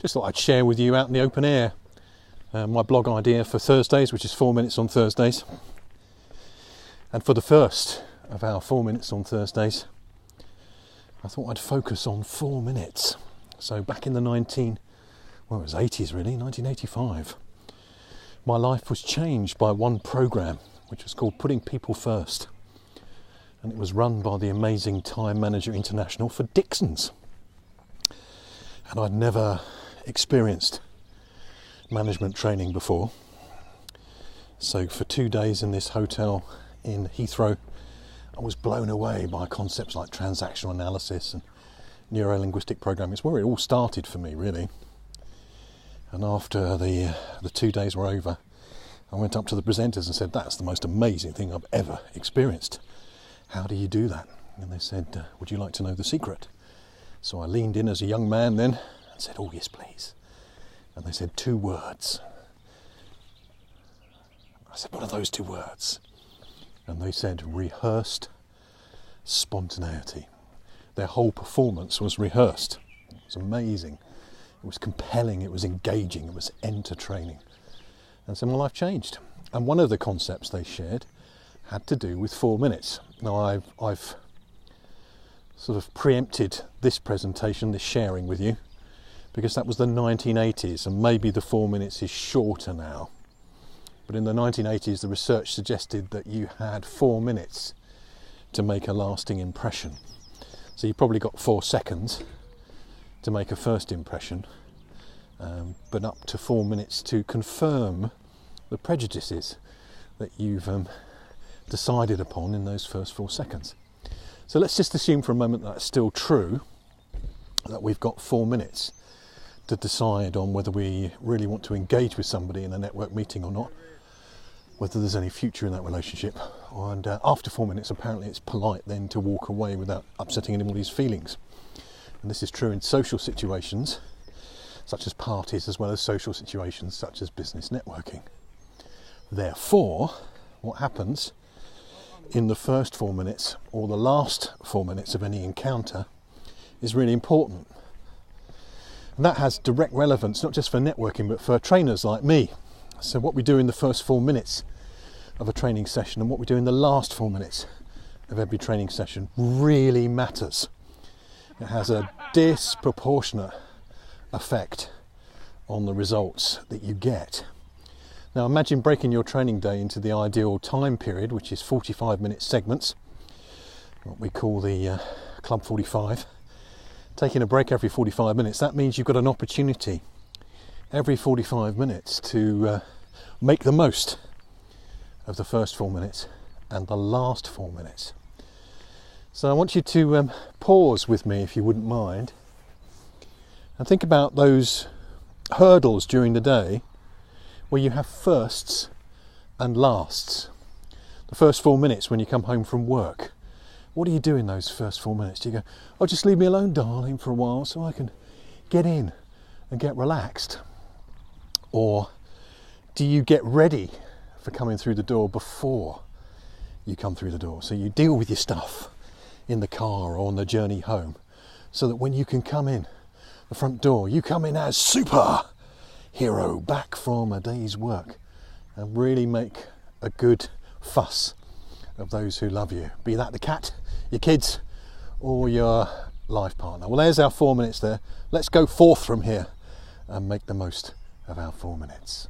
Just thought I'd share with you out in the open air my blog idea for Thursdays, which is 4 minutes on Thursdays. And for the first of our 4 minutes on Thursdays, I thought I'd focus on 4 minutes. So back in the 80s really, 1985, my life was changed by one programme, which was called Putting People First. And it was run by the amazing Time Manager International for Dixons. And I'd never experienced management training before. So for 2 days in this hotel in Heathrow, I was blown away by concepts like transactional analysis and neuro-linguistic programming. It's where it all started for me, really. And after the 2 days were over, I went up to the presenters and said, "That's the most amazing thing I've ever experienced. How do you do that?" And they said, "Would you like to know the secret?" So I leaned in as a young man then and said, "Oh yes, please." And they said, 2 words. I said, "What are those 2 words?" And they said, rehearsed spontaneity. Their whole performance was rehearsed. It was amazing. It was compelling. It was engaging. It was entertaining. And so my life changed. And one of the concepts they shared had to do with 4 minutes. Now I've sort of preempted this presentation, this sharing with you, because that was the 1980s, and maybe the 4 minutes is shorter now. But in the 1980s, the research suggested that you had 4 minutes to make a lasting impression. So you probably got 4 seconds to make a first impression, but up to 4 minutes to confirm the prejudices that you've decided upon in those first 4 seconds. So let's just assume for a moment that it's still true, that we've got 4 minutes to decide on whether we really want to engage with somebody in a network meeting or not, whether there's any future in that relationship. And after 4 minutes, apparently it's polite then to walk away without upsetting anybody's feelings. And this is true in social situations, such as parties, as well as social situations such as business networking. Therefore, what happens in the first 4 minutes or the last 4 minutes of any encounter is really important. And that has direct relevance, not just for networking, but for trainers like me. So what we do in the first 4 minutes of a training session and what we do in the last 4 minutes of every training session really matters. It has a disproportionate effect on the results that you get. Now imagine breaking your training day into the ideal time period, which is 45-minute segments, what we call the Club 45. Taking a break every 45 minutes, that means you've got an opportunity every 45 minutes to make the most of the first 4 minutes and the last 4 minutes. So I want you to pause with me, if you wouldn't mind, and think about those hurdles during the day where you have firsts and lasts. The first 4 minutes when you come home from work. What do you do in those first 4 minutes? Do you go, "Oh, just leave me alone, darling, for a while so I can get in and get relaxed"? Or do you get ready for coming through the door before you come through the door? So you deal with your stuff in the car or on the journey home, so that when you can come in the front door, you come in as superhero back from a day's work and really make a good fuss of those who love you, be that the cat, your kids, or your life partner. Well, there's our 4 minutes there. Let's go forth from here and make the most of our 4 minutes.